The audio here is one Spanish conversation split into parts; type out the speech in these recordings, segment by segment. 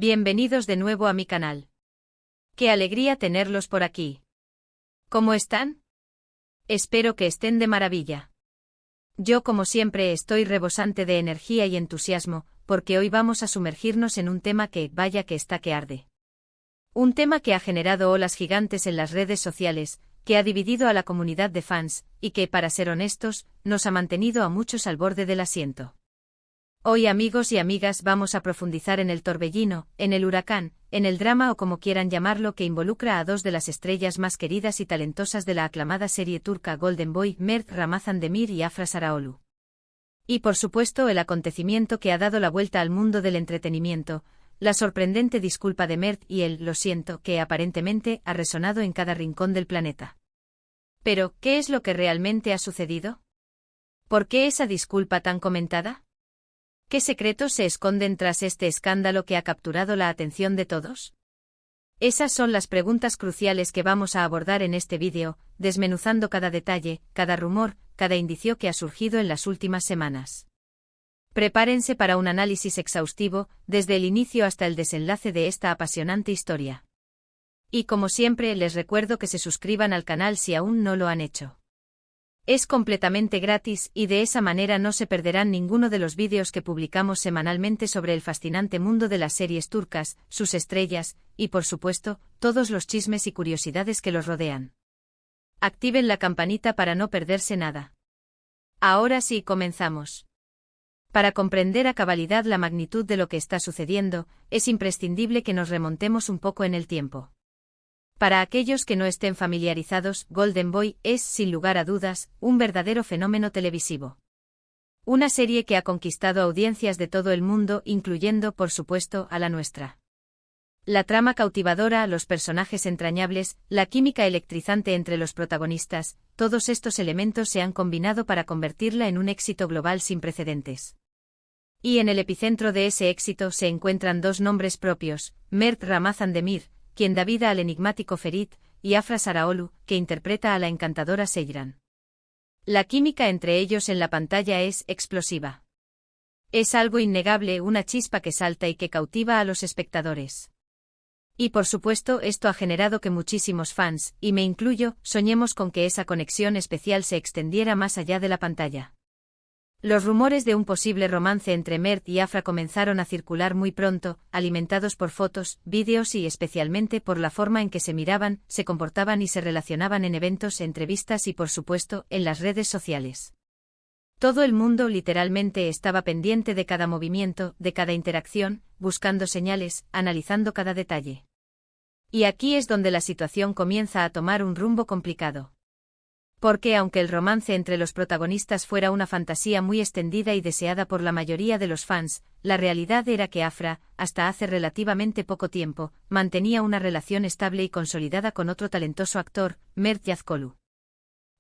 Bienvenidos de nuevo a mi canal. ¡Qué alegría tenerlos por aquí! ¿Cómo están? Espero que estén de maravilla. Yo, como siempre, estoy rebosante de energía y entusiasmo, porque hoy vamos a sumergirnos en un tema que, vaya que está que arde. Un tema que ha generado olas gigantes en las redes sociales, que ha dividido a la comunidad de fans, y que, para ser honestos, nos ha mantenido a muchos al borde del asiento. Hoy, amigos y amigas, vamos a profundizar en el torbellino, en el huracán, en el drama o como quieran llamarlo, que involucra a dos de las estrellas más queridas y talentosas de la aclamada serie turca Golden Boy, Mert Ramazan Demir y Afra Sarıoğlu. Y por supuesto el acontecimiento que ha dado la vuelta al mundo del entretenimiento, la sorprendente disculpa de Mert y el "lo siento" que aparentemente ha resonado en cada rincón del planeta. Pero, ¿qué es lo que realmente ha sucedido? ¿Por qué esa disculpa tan comentada? ¿Qué secretos se esconden tras este escándalo que ha capturado la atención de todos? Esas son las preguntas cruciales que vamos a abordar en este vídeo, desmenuzando cada detalle, cada rumor, cada indicio que ha surgido en las últimas semanas. Prepárense para un análisis exhaustivo, desde el inicio hasta el desenlace de esta apasionante historia. Y como siempre, les recuerdo que se suscriban al canal si aún no lo han hecho. Es completamente gratis y de esa manera no se perderán ninguno de los vídeos que publicamos semanalmente sobre el fascinante mundo de las series turcas, sus estrellas, y por supuesto, todos los chismes y curiosidades que los rodean. Activen la campanita para no perderse nada. Ahora sí, comenzamos. Para comprender a cabalidad la magnitud de lo que está sucediendo, es imprescindible que nos remontemos un poco en el tiempo. Para aquellos que no estén familiarizados, Golden Boy es, sin lugar a dudas, un verdadero fenómeno televisivo. Una serie que ha conquistado audiencias de todo el mundo, incluyendo, por supuesto, a la nuestra. La trama cautivadora, los personajes entrañables, la química electrizante entre los protagonistas, todos estos elementos se han combinado para convertirla en un éxito global sin precedentes. Y en el epicentro de ese éxito se encuentran dos nombres propios, Mert Ramazan Demir, quien da vida al enigmático Ferit, y Afra Sarıoğlu, que interpreta a la encantadora Seyran. La química entre ellos en la pantalla es explosiva. Es algo innegable, una chispa que salta y que cautiva a los espectadores. Y por supuesto esto ha generado que muchísimos fans, y me incluyo, soñemos con que esa conexión especial se extendiera más allá de la pantalla. Los rumores de un posible romance entre Mert y Afra comenzaron a circular muy pronto, alimentados por fotos, vídeos y especialmente por la forma en que se miraban, se comportaban y se relacionaban en eventos, entrevistas y por supuesto, en las redes sociales. Todo el mundo literalmente estaba pendiente de cada movimiento, de cada interacción, buscando señales, analizando cada detalle. Y aquí es donde la situación comienza a tomar un rumbo complicado. Porque aunque el romance entre los protagonistas fuera una fantasía muy extendida y deseada por la mayoría de los fans, la realidad era que Afra, hasta hace relativamente poco tiempo, mantenía una relación estable y consolidada con otro talentoso actor, Mert Yazıcıoğlu.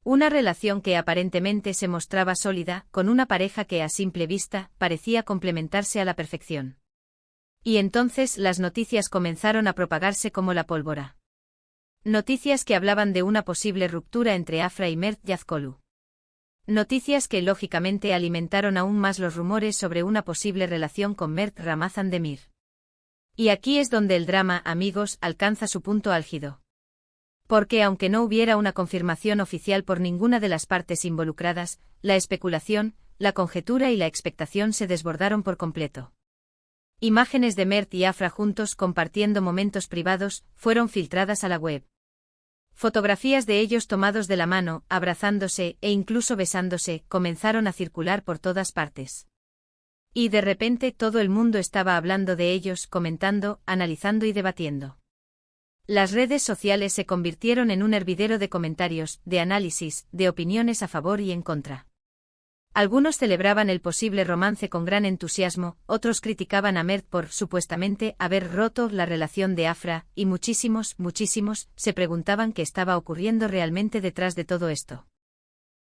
Una relación que aparentemente se mostraba sólida, con una pareja que a simple vista parecía complementarse a la perfección. Y entonces las noticias comenzaron a propagarse como la pólvora. Noticias que hablaban de una posible ruptura entre Afra y Mert Yazıcıoğlu. Noticias que lógicamente alimentaron aún más los rumores sobre una posible relación con Mert Ramazan Demir. Y aquí es donde el drama, amigos, alcanza su punto álgido. Porque aunque no hubiera una confirmación oficial por ninguna de las partes involucradas, la especulación, la conjetura y la expectación se desbordaron por completo. Imágenes de Mert y Afra juntos compartiendo momentos privados fueron filtradas a la web. Fotografías de ellos tomados de la mano, abrazándose e incluso besándose, comenzaron a circular por todas partes. Y de repente todo el mundo estaba hablando de ellos, comentando, analizando y debatiendo. Las redes sociales se convirtieron en un hervidero de comentarios, de análisis, de opiniones a favor y en contra. Algunos celebraban el posible romance con gran entusiasmo, otros criticaban a Mert por, supuestamente, haber roto la relación de Afra, y muchísimos, se preguntaban qué estaba ocurriendo realmente detrás de todo esto.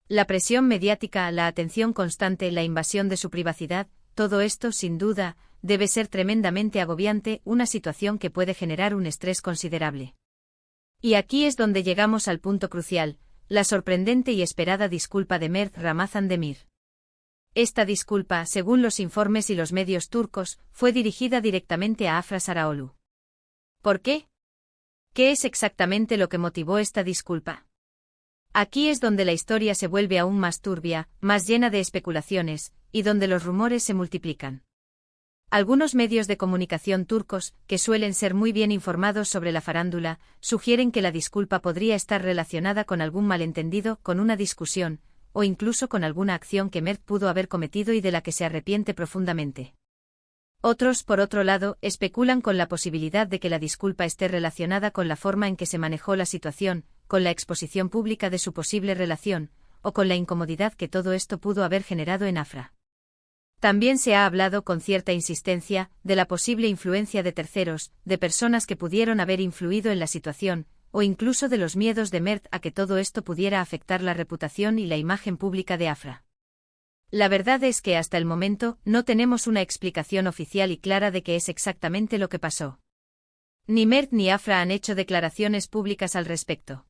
La presión mediática, la atención constante, la invasión de su privacidad, todo esto, sin duda, debe ser tremendamente agobiante, una situación que puede generar un estrés considerable. Y aquí es donde llegamos al punto crucial, la sorprendente y esperada disculpa de Mert Ramazan Demir. Esta disculpa, según los informes y los medios turcos, fue dirigida directamente a Afra Saraoğlu. ¿Por qué? ¿Qué es exactamente lo que motivó esta disculpa? Aquí es donde la historia se vuelve aún más turbia, más llena de especulaciones, y donde los rumores se multiplican. Algunos medios de comunicación turcos, que suelen ser muy bien informados sobre la farándula, sugieren que la disculpa podría estar relacionada con algún malentendido, con una discusión, o incluso con alguna acción que Mert pudo haber cometido y de la que se arrepiente profundamente. Otros, por otro lado, especulan con la posibilidad de que la disculpa esté relacionada con la forma en que se manejó la situación, con la exposición pública de su posible relación, o con la incomodidad que todo esto pudo haber generado en Afra. También se ha hablado con cierta insistencia de la posible influencia de terceros, de personas que pudieron haber influido en la situación, o incluso de los miedos de Mert a que todo esto pudiera afectar la reputación y la imagen pública de Afra. La verdad es que hasta el momento no tenemos una explicación oficial y clara de qué es exactamente lo que pasó. Ni Mert ni Afra han hecho declaraciones públicas al respecto.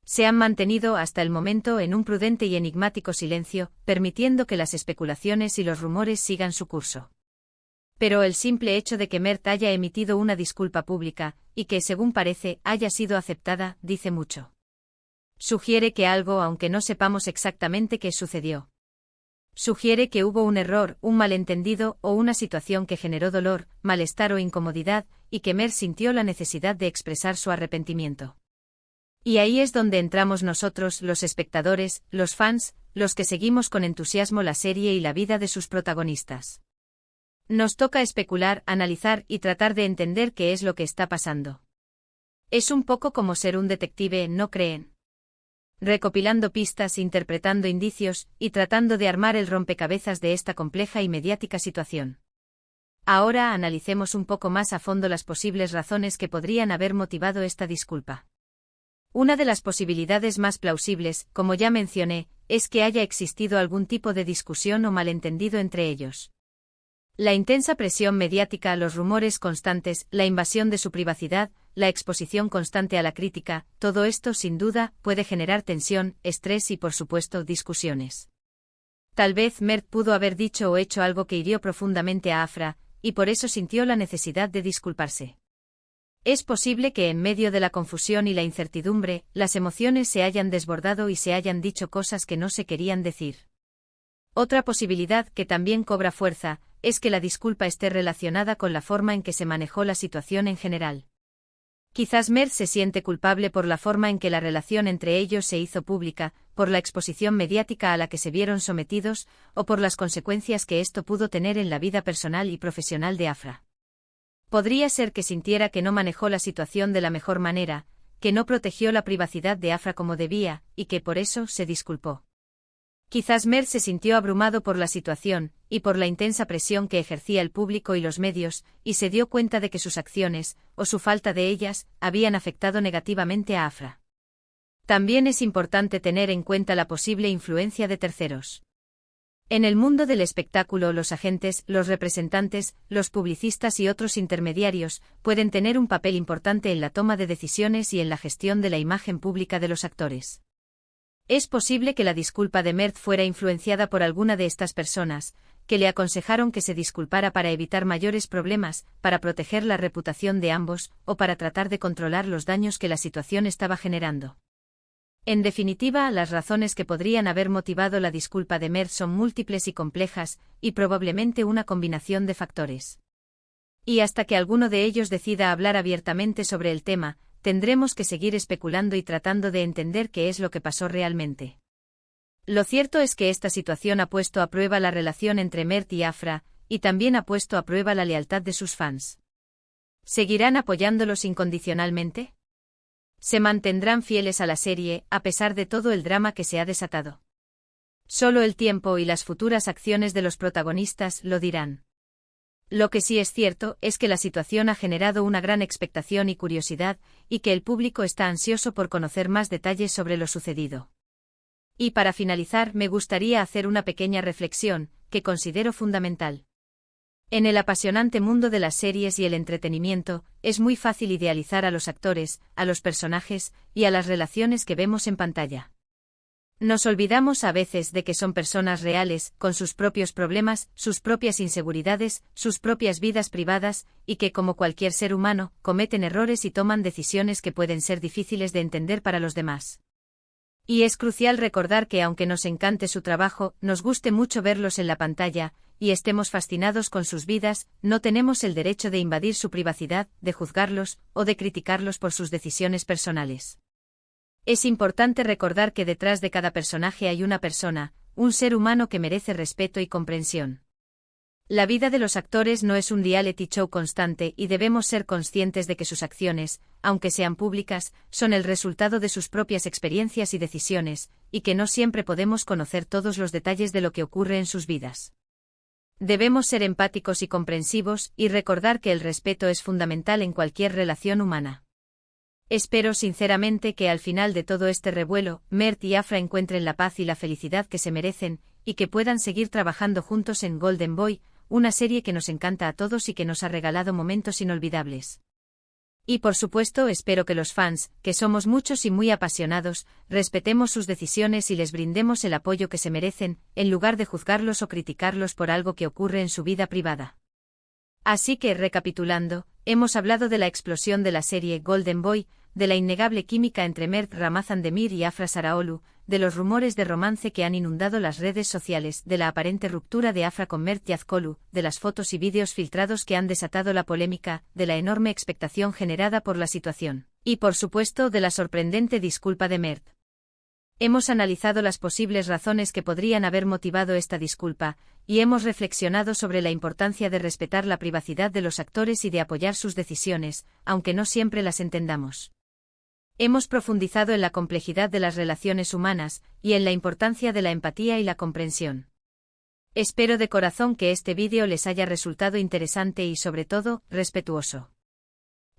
Se han mantenido hasta el momento en un prudente y enigmático silencio, permitiendo que las especulaciones y los rumores sigan su curso. Pero el simple hecho de que Mert haya emitido una disculpa pública, y que, según parece, haya sido aceptada, dice mucho. Sugiere que algo, aunque no sepamos exactamente qué sucedió. Sugiere que hubo un error, un malentendido o una situación que generó dolor, malestar o incomodidad, y que Mert sintió la necesidad de expresar su arrepentimiento. Y ahí es donde entramos nosotros, los espectadores, los fans, los que seguimos con entusiasmo la serie y la vida de sus protagonistas. Nos toca especular, analizar y tratar de entender qué es lo que está pasando. Es un poco como ser un detective, ¿no creen? Recopilando pistas, interpretando indicios, y tratando de armar el rompecabezas de esta compleja y mediática situación. Ahora analicemos un poco más a fondo las posibles razones que podrían haber motivado esta disculpa. Una de las posibilidades más plausibles, como ya mencioné, es que haya existido algún tipo de discusión o malentendido entre ellos. La intensa presión mediática, los rumores constantes, la invasión de su privacidad, la exposición constante a la crítica, todo esto sin duda puede generar tensión, estrés y por supuesto discusiones. Tal vez Mert pudo haber dicho o hecho algo que hirió profundamente a Afra, y por eso sintió la necesidad de disculparse. Es posible que en medio de la confusión y la incertidumbre, las emociones se hayan desbordado y se hayan dicho cosas que no se querían decir. Otra posibilidad que también cobra fuerza, es que la disculpa esté relacionada con la forma en que se manejó la situación en general. Quizás Mert se siente culpable por la forma en que la relación entre ellos se hizo pública, por la exposición mediática a la que se vieron sometidos, o por las consecuencias que esto pudo tener en la vida personal y profesional de Afra. Podría ser que sintiera que no manejó la situación de la mejor manera, que no protegió la privacidad de Afra como debía, y que por eso se disculpó. Quizás Mert se sintió abrumado por la situación, y por la intensa presión que ejercía el público y los medios, y se dio cuenta de que sus acciones, o su falta de ellas, habían afectado negativamente a Afra. También es importante tener en cuenta la posible influencia de terceros. En el mundo del espectáculo, los agentes, los representantes, los publicistas y otros intermediarios pueden tener un papel importante en la toma de decisiones y en la gestión de la imagen pública de los actores. Es posible que la disculpa de Mert fuera influenciada por alguna de estas personas, que le aconsejaron que se disculpara para evitar mayores problemas, para proteger la reputación de ambos, o para tratar de controlar los daños que la situación estaba generando. En definitiva, las razones que podrían haber motivado la disculpa de Mert son múltiples y complejas, y probablemente una combinación de factores. Y hasta que alguno de ellos decida hablar abiertamente sobre el tema, tendremos que seguir especulando y tratando de entender qué es lo que pasó realmente. Lo cierto es que esta situación ha puesto a prueba la relación entre Mert y Afra, y también ha puesto a prueba la lealtad de sus fans. ¿Seguirán apoyándolos incondicionalmente? ¿Se mantendrán fieles a la serie, a pesar de todo el drama que se ha desatado? Solo el tiempo y las futuras acciones de los protagonistas lo dirán. Lo que sí es cierto es que la situación ha generado una gran expectación y curiosidad, y que el público está ansioso por conocer más detalles sobre lo sucedido. Y para finalizar, me gustaría hacer una pequeña reflexión, que considero fundamental. En el apasionante mundo de las series y el entretenimiento, es muy fácil idealizar a los actores, a los personajes, y a las relaciones que vemos en pantalla. Nos olvidamos a veces de que son personas reales, con sus propios problemas, sus propias inseguridades, sus propias vidas privadas, y que como cualquier ser humano, cometen errores y toman decisiones que pueden ser difíciles de entender para los demás. Y es crucial recordar que aunque nos encante su trabajo, nos guste mucho verlos en la pantalla, y estemos fascinados con sus vidas, no tenemos el derecho de invadir su privacidad, de juzgarlos, o de criticarlos por sus decisiones personales. Es importante recordar que detrás de cada personaje hay una persona, un ser humano que merece respeto y comprensión. La vida de los actores no es un reality show constante y debemos ser conscientes de que sus acciones, aunque sean públicas, son el resultado de sus propias experiencias y decisiones, y que no siempre podemos conocer todos los detalles de lo que ocurre en sus vidas. Debemos ser empáticos y comprensivos, y recordar que el respeto es fundamental en cualquier relación humana. Espero sinceramente que al final de todo este revuelo, Mert y Afra encuentren la paz y la felicidad que se merecen, y que puedan seguir trabajando juntos en Golden Boy, una serie que nos encanta a todos y que nos ha regalado momentos inolvidables. Y por supuesto espero que los fans, que somos muchos y muy apasionados, respetemos sus decisiones y les brindemos el apoyo que se merecen, en lugar de juzgarlos o criticarlos por algo que ocurre en su vida privada. Así que, recapitulando, hemos hablado de la explosión de la serie Golden Boy, de la innegable química entre Mert Ramazan-Demir y Afra Saraolu, de los rumores de romance que han inundado las redes sociales, de la aparente ruptura de Afra con Mert Yazkolu, de las fotos y vídeos filtrados que han desatado la polémica, de la enorme expectación generada por la situación, y por supuesto de la sorprendente disculpa de Mert. Hemos analizado las posibles razones que podrían haber motivado esta disculpa, y hemos reflexionado sobre la importancia de respetar la privacidad de los actores y de apoyar sus decisiones, aunque no siempre las entendamos. Hemos profundizado en la complejidad de las relaciones humanas, y en la importancia de la empatía y la comprensión. Espero de corazón que este vídeo les haya resultado interesante y sobre todo, respetuoso.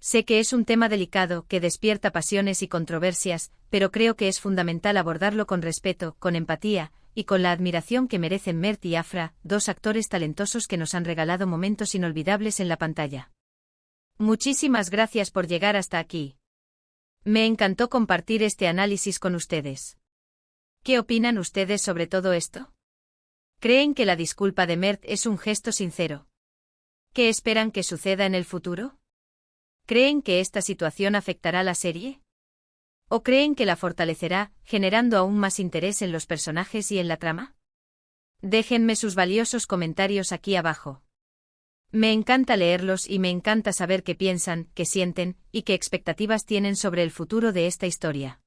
Sé que es un tema delicado, que despierta pasiones y controversias, pero creo que es fundamental abordarlo con respeto, con empatía, y con la admiración que merecen Mert y Afra, dos actores talentosos que nos han regalado momentos inolvidables en la pantalla. Muchísimas gracias por llegar hasta aquí. Me encantó compartir este análisis con ustedes. ¿Qué opinan ustedes sobre todo esto? ¿Creen que la disculpa de Mert es un gesto sincero? ¿Qué esperan que suceda en el futuro? ¿Creen que esta situación afectará la serie? ¿O creen que la fortalecerá, generando aún más interés en los personajes y en la trama? Déjenme sus valiosos comentarios aquí abajo. Me encanta leerlos y me encanta saber qué piensan, qué sienten, y qué expectativas tienen sobre el futuro de esta historia.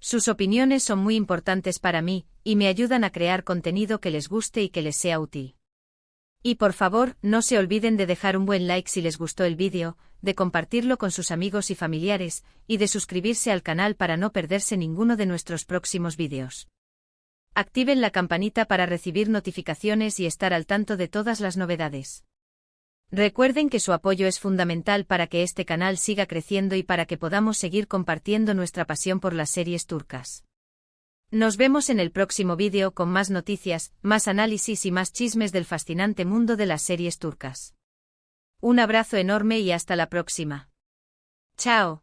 Sus opiniones son muy importantes para mí, y me ayudan a crear contenido que les guste y que les sea útil. Y por favor, no se olviden de dejar un buen like si les gustó el vídeo, de compartirlo con sus amigos y familiares, y de suscribirse al canal para no perderse ninguno de nuestros próximos vídeos. Activen la campanita para recibir notificaciones y estar al tanto de todas las novedades. Recuerden que su apoyo es fundamental para que este canal siga creciendo y para que podamos seguir compartiendo nuestra pasión por las series turcas. Nos vemos en el próximo vídeo con más noticias, más análisis y más chismes del fascinante mundo de las series turcas. Un abrazo enorme y hasta la próxima. Chao.